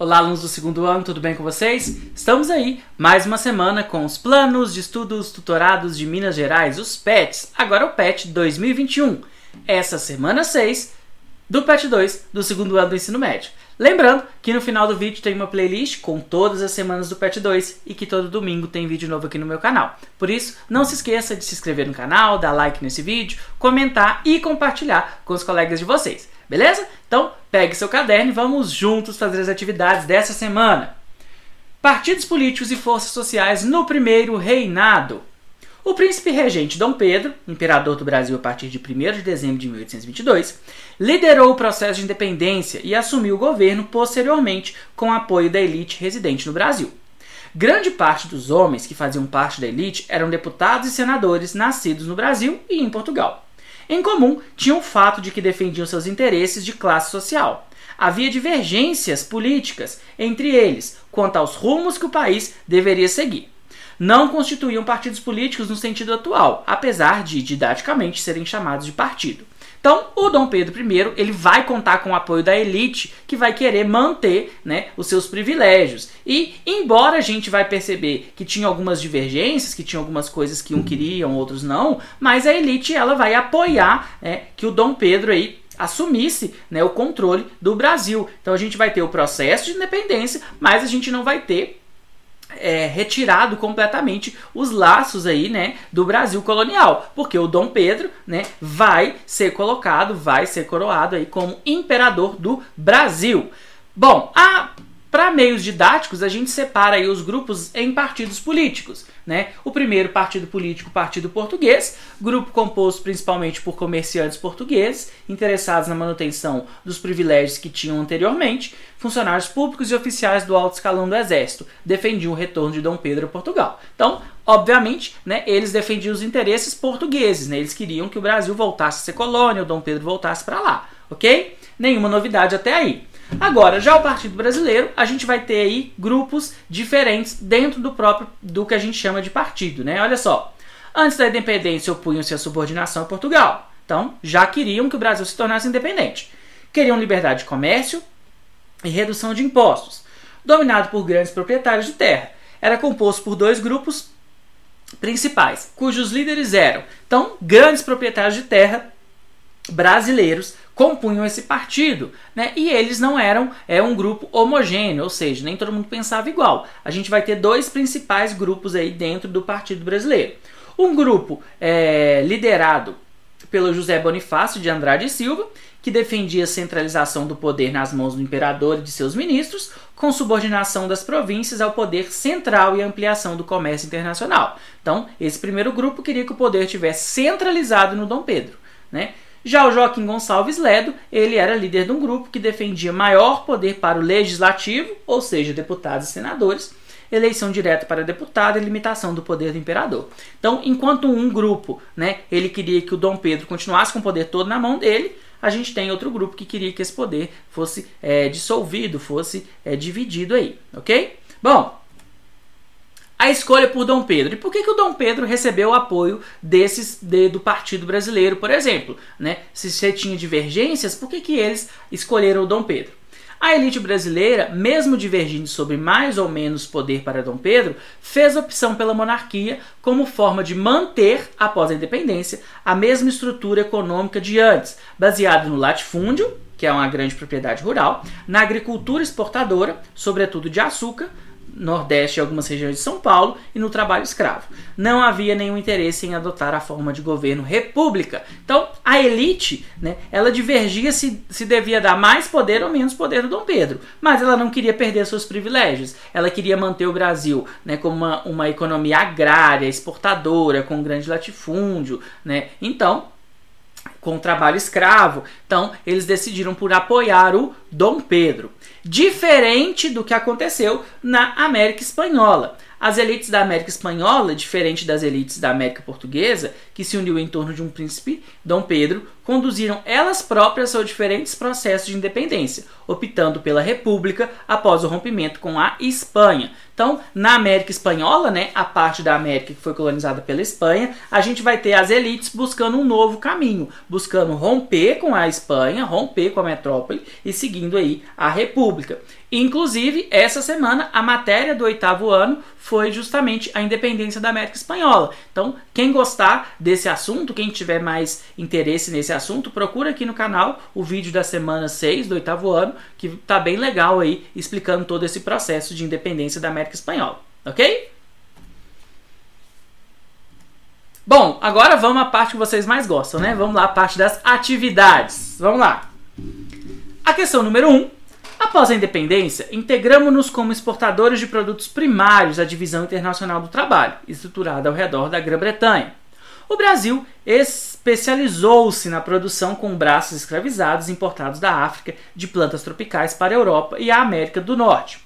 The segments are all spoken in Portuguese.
Olá, alunos do segundo ano, tudo bem com vocês? Estamos aí, mais uma semana com os Planos de Estudos Tutorados de Minas Gerais, os PETs, agora o PET 2021. Essa semana 6 do PET 2 do segundo ano do ensino médio. Lembrando que no final do vídeo tem uma playlist com todas as semanas do PET 2 e que todo domingo tem vídeo novo aqui no meu canal. Por isso, não se esqueça de se inscrever no canal, dar like nesse vídeo, comentar e compartilhar com os colegas de vocês. Beleza? Então, pegue seu caderno e vamos juntos fazer as atividades dessa semana. Partidos políticos e forças sociais no primeiro reinado. O príncipe regente Dom Pedro, imperador do Brasil a partir de 1º de dezembro de 1822, liderou o processo de independência e assumiu o governo posteriormente com o apoio da elite residente no Brasil. Grande parte dos homens que faziam parte da elite eram deputados e senadores nascidos no Brasil e em Portugal. Em comum, tinham o fato de que defendiam seus interesses de classe social. Havia divergências políticas entre eles quanto aos rumos que o país deveria seguir. Não constituíam partidos políticos no sentido atual, apesar de, didaticamente, serem chamados de partido. Então, o Dom Pedro I ele vai contar com o apoio da elite que vai querer manter, os seus privilégios. E, embora a gente vai perceber que tinha algumas divergências, que tinha algumas coisas que um queriam, outros não, mas a elite ela vai apoiar que o Dom Pedro aí assumisse o controle do Brasil. Então, a gente vai ter o processo de independência, mas a gente não vai ter retirado completamente os laços aí, do Brasil colonial, porque o Dom Pedro, vai ser colocado, vai ser coroado aí como imperador do Brasil. Bom, para meios didáticos, a gente separa aí os grupos em partidos políticos. O primeiro partido político, Partido Português, grupo composto principalmente por comerciantes portugueses, interessados na manutenção dos privilégios que tinham anteriormente, funcionários públicos e oficiais do alto escalão do exército, defendiam o retorno de Dom Pedro a Portugal. Então, obviamente, eles defendiam os interesses portugueses, eles queriam que o Brasil voltasse a ser colônia, o Dom Pedro voltasse para lá, ok? Nenhuma novidade até aí. Agora, já o Partido Brasileiro, a gente vai ter aí grupos diferentes dentro do que a gente chama de partido, Olha só, antes da independência opunham-se à subordinação a Portugal. Então, já queriam que o Brasil se tornasse independente. Queriam liberdade de comércio e redução de impostos. Dominado por grandes proprietários de terra. Era composto por dois grupos principais, cujos líderes eram, então, grandes proprietários de terra brasileiros compunham esse partido, e eles não eram um grupo homogêneo, ou seja, nem todo mundo pensava igual. A gente vai ter dois principais grupos aí dentro do Partido Brasileiro. Um grupo liderado pelo José Bonifácio de Andrade e Silva, que defendia a centralização do poder nas mãos do imperador e de seus ministros, com subordinação das províncias ao poder central e ampliação do comércio internacional. Então, esse primeiro grupo queria que o poder estivesse centralizado no Dom Pedro, Já o Joaquim Gonçalves Ledo, ele era líder de um grupo que defendia maior poder para o legislativo, ou seja, deputados e senadores, eleição direta para deputado e limitação do poder do imperador. Então, enquanto um grupo, ele queria que o Dom Pedro continuasse com o poder todo na mão dele, a gente tem outro grupo que queria que esse poder fosse dissolvido, fosse dividido aí, ok? Bom, a escolha por Dom Pedro. E por que o Dom Pedro recebeu o apoio do Partido Brasileiro, por exemplo? Se você tinha divergências, por que eles escolheram o Dom Pedro? A elite brasileira, mesmo divergindo sobre mais ou menos poder para Dom Pedro, fez opção pela monarquia como forma de manter, após a independência, a mesma estrutura econômica de antes, baseada no latifúndio, que é uma grande propriedade rural, na agricultura exportadora, sobretudo de açúcar, Nordeste e algumas regiões de São Paulo, e no trabalho escravo. Não havia nenhum interesse em adotar a forma de governo república. Então, a elite, ela divergia se devia dar mais poder ou menos poder do Dom Pedro, mas ela não queria perder seus privilégios. Ela queria manter o Brasil como uma economia agrária, exportadora, com grande latifúndio, Então, com o trabalho escravo. Então, eles decidiram por apoiar o Dom Pedro. Diferente do que aconteceu na América Espanhola. As elites da América Espanhola, diferente das elites da América Portuguesa, que se uniu em torno de um príncipe, Dom Pedro, conduziram elas próprias seus diferentes processos de independência, optando pela república após o rompimento com a Espanha. Então, na América Espanhola, né, a parte da América que foi colonizada pela Espanha, a gente vai ter as elites buscando um novo caminho, buscando romper com a Espanha, romper com a metrópole e seguindo aí a república. Inclusive, essa semana, a matéria do 8º ano foi justamente a independência da América Espanhola. Então, quem gostar desse assunto, quem tiver mais interesse nesse assunto, procura aqui no canal o vídeo da semana 6 do 8º ano, que tá bem legal aí, explicando todo esse processo de independência da América Espanhola, ok? Bom, agora vamos à parte que vocês mais gostam, né? Vamos lá, a parte das atividades. Vamos lá. A questão número 1. Após a independência, integramos-nos como exportadores de produtos primários à Divisão Internacional do Trabalho, estruturada ao redor da Grã-Bretanha. O Brasil especializou-se na produção com braços escravizados importados da África de plantas tropicais para a Europa e a América do Norte.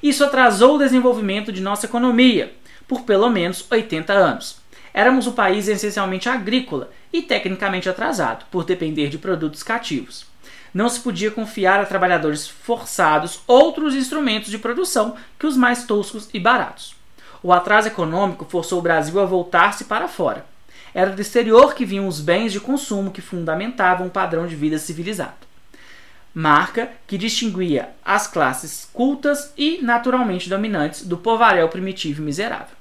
Isso atrasou o desenvolvimento de nossa economia por pelo menos 80 anos. Éramos um país essencialmente agrícola e tecnicamente atrasado, por depender de produtos cativos. Não se podia confiar a trabalhadores forçados outros instrumentos de produção que os mais toscos e baratos. O atraso econômico forçou o Brasil a voltar-se para fora. Era do exterior que vinham os bens de consumo que fundamentavam um padrão de vida civilizado. Marca que distinguia as classes cultas e naturalmente dominantes do povaréu primitivo e miserável.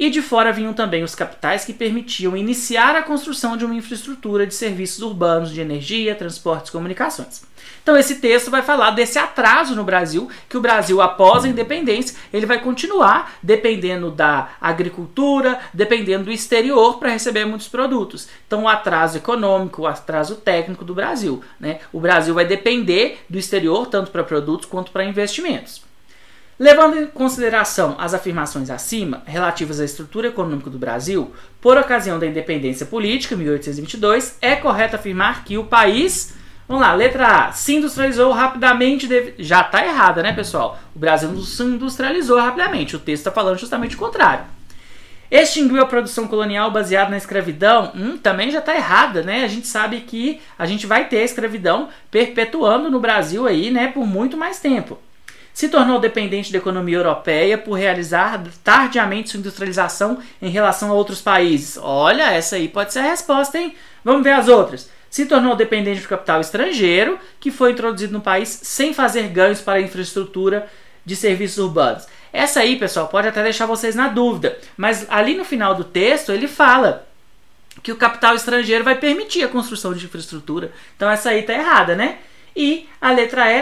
E de fora vinham também os capitais que permitiam iniciar a construção de uma infraestrutura de serviços urbanos de energia, transportes e comunicações. Então esse texto vai falar desse atraso no Brasil, que o Brasil após a independência, ele vai continuar dependendo da agricultura, dependendo do exterior para receber muitos produtos. Então o atraso econômico, o atraso técnico do Brasil, né? O Brasil vai depender do exterior tanto para produtos quanto para investimentos. Levando em consideração as afirmações acima, relativas à estrutura econômica do Brasil, por ocasião da independência política, 1822, é correto afirmar que o país, vamos lá, letra A, se industrializou rapidamente, já está errada, né, pessoal? O Brasil não se industrializou rapidamente, o texto está falando justamente o contrário. Extinguiu a produção colonial baseada na escravidão, também já está errada, né? A gente sabe que a gente vai ter a escravidão perpetuando no Brasil aí, né, por muito mais tempo. Se tornou dependente da economia europeia por realizar tardiamente sua industrialização em relação a outros países. Olha, essa aí pode ser a resposta, hein? Vamos ver as outras. Se tornou dependente do capital estrangeiro, que foi introduzido no país sem fazer ganhos para a infraestrutura de serviços urbanos. Essa aí, pessoal, pode até deixar vocês na dúvida, mas ali no final do texto ele fala que o capital estrangeiro vai permitir a construção de infraestrutura. Então essa aí está errada, né? E a letra E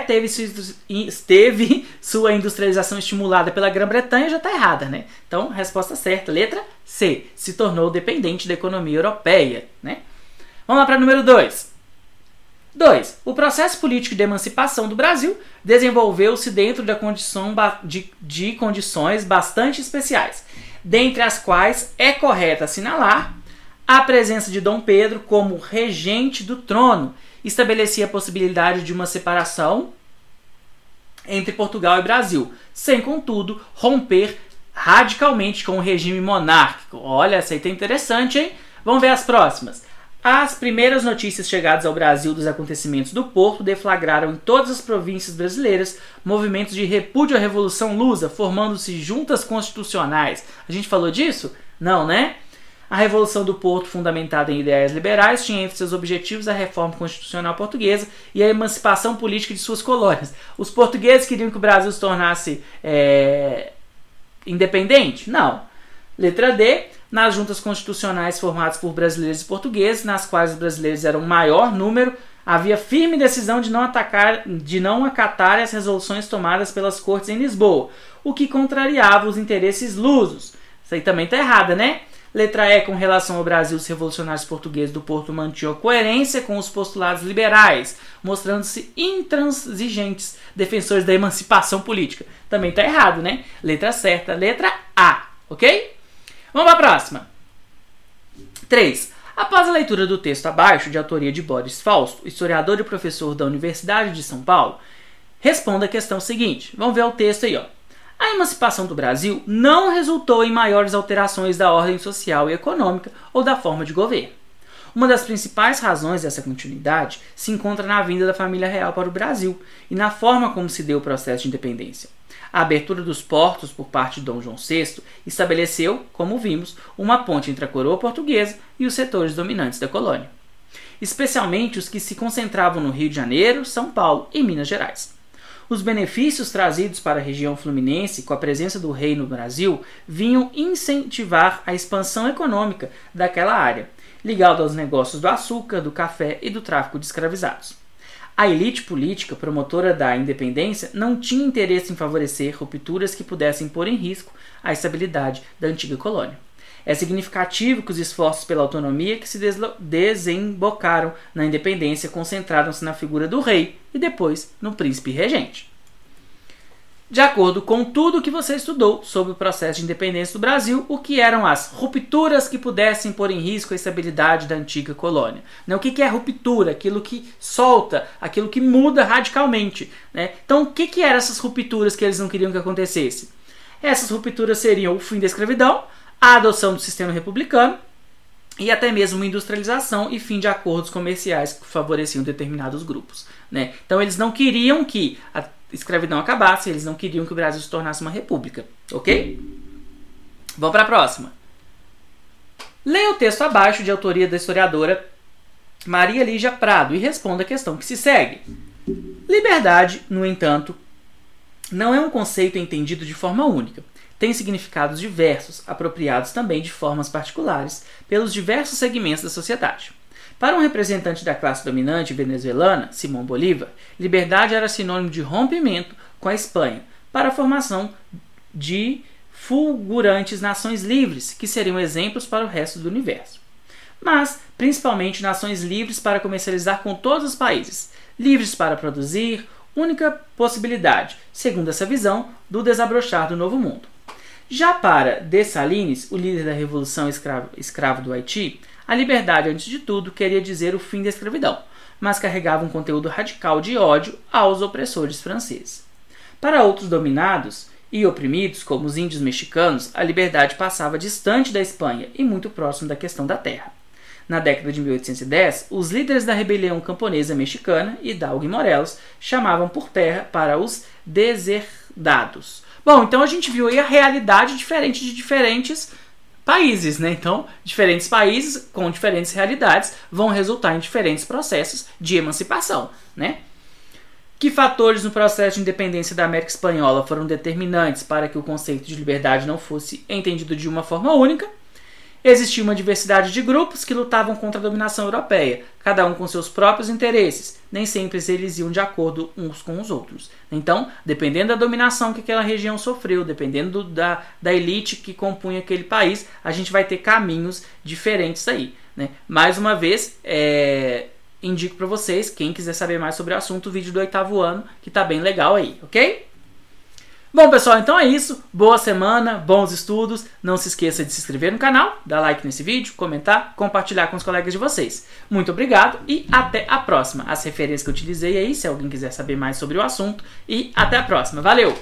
teve sua industrialização estimulada pela Grã-Bretanha, já está errada, né? Então, resposta certa, letra C, se tornou dependente da economia europeia, né? Vamos lá para número 2. 2. O processo político de emancipação do Brasil desenvolveu-se dentro de condições bastante especiais, dentre as quais é correto assinalar a presença de Dom Pedro como regente do trono, estabelecia a possibilidade de uma separação entre Portugal e Brasil, sem, contudo, romper radicalmente com o regime monárquico. Olha, essa aí tá interessante, hein? Vamos ver as próximas. As primeiras notícias chegadas ao Brasil dos acontecimentos do Porto deflagraram em todas as províncias brasileiras movimentos de repúdio à Revolução Lusa, formando-se juntas constitucionais. A gente falou disso? Não, né? A Revolução do Porto, fundamentada em ideias liberais, tinha entre seus objetivos a reforma constitucional portuguesa e a emancipação política de suas colônias. Os portugueses queriam que o Brasil se tornasse independente? Não. Letra D. Nas juntas constitucionais formadas por brasileiros e portugueses, nas quais os brasileiros eram o maior número, havia firme decisão de não acatar as resoluções tomadas pelas cortes em Lisboa, o que contrariava os interesses lusos. Isso aí também está errada, né? Letra E, com relação ao Brasil, os revolucionários portugueses do Porto mantinham coerência com os postulados liberais, mostrando-se intransigentes defensores da emancipação política. Também está errado, né? Letra certa, letra A, ok? Vamos para a próxima. 3. Após a leitura do texto abaixo, de autoria de Boris Fausto, historiador e professor da Universidade de São Paulo, responda a questão seguinte. Vamos ver o texto aí, ó. A emancipação do Brasil não resultou em maiores alterações da ordem social e econômica ou da forma de governo. Uma das principais razões dessa continuidade se encontra na vinda da família real para o Brasil e na forma como se deu o processo de independência. A abertura dos portos por parte de Dom João VI estabeleceu, como vimos, uma ponte entre a coroa portuguesa e os setores dominantes da colônia, especialmente os que se concentravam no Rio de Janeiro, São Paulo e Minas Gerais. Os benefícios trazidos para a região fluminense com a presença do rei no Brasil vinham incentivar a expansão econômica daquela área, ligada aos negócios do açúcar, do café e do tráfico de escravizados. A elite política promotora da independência não tinha interesse em favorecer rupturas que pudessem pôr em risco a estabilidade da antiga colônia. É significativo que os esforços pela autonomia que se desembocaram na independência concentraram-se na figura do rei e depois no príncipe regente. De acordo com tudo o que você estudou sobre o processo de independência do Brasil, o que eram as rupturas que pudessem pôr em risco a estabilidade da antiga colônia? O que é ruptura? Aquilo que solta, aquilo que muda radicalmente. Então, o que eram essas rupturas que eles não queriam que acontecesse? Essas rupturas seriam o fim da escravidão, a adoção do sistema republicano e até mesmo industrialização e fim de acordos comerciais que favoreciam determinados grupos. Então, eles não queriam que a escravidão acabasse, eles não queriam que o Brasil se tornasse uma república, ok? Vamos para a próxima. Leia o texto abaixo de autoria da historiadora Maria Lígia Prado e responda a questão que se segue. Liberdade, no entanto, não é um conceito entendido de forma única. Tem significados diversos, apropriados também de formas particulares pelos diversos segmentos da sociedade. Para um representante da classe dominante venezuelana, Simão Bolívar, liberdade era sinônimo de rompimento com a Espanha para a formação de fulgurantes nações livres, que seriam exemplos para o resto do universo. Mas, principalmente, nações livres para comercializar com todos os países, livres para produzir, única possibilidade, segundo essa visão, do desabrochar do Novo Mundo. Já para Dessalines, o líder da Revolução Escravo do Haiti, a liberdade, antes de tudo, queria dizer o fim da escravidão, mas carregava um conteúdo radical de ódio aos opressores franceses. Para outros dominados e oprimidos, como os índios mexicanos, a liberdade passava distante da Espanha e muito próximo da questão da terra. Na década de 1810, os líderes da rebelião camponesa mexicana, Hidalgo e Morelos, chamavam por terra para os deserdados. Bom, então a gente viu aí a realidade diferente de diferentes países, Então, diferentes países com diferentes realidades vão resultar em diferentes processos de emancipação, Que fatores no processo de independência da América Espanhola foram determinantes para que o conceito de liberdade não fosse entendido de uma forma única? Existia uma diversidade de grupos que lutavam contra a dominação europeia, cada um com seus próprios interesses, nem sempre eles iam de acordo uns com os outros. Então, dependendo da dominação que aquela região sofreu, dependendo da elite que compunha aquele país, a gente vai ter caminhos diferentes aí. Mais uma vez, indico para vocês, quem quiser saber mais sobre o assunto, o vídeo do 8º ano, que tá bem legal aí, ok? Bom, pessoal, então é isso. Boa semana, bons estudos. Não se esqueça de se inscrever no canal, dar like nesse vídeo, comentar, compartilhar com os colegas de vocês. Muito obrigado e até a próxima. As referências que eu utilizei aí, se alguém quiser saber mais sobre o assunto. E até a próxima. Valeu!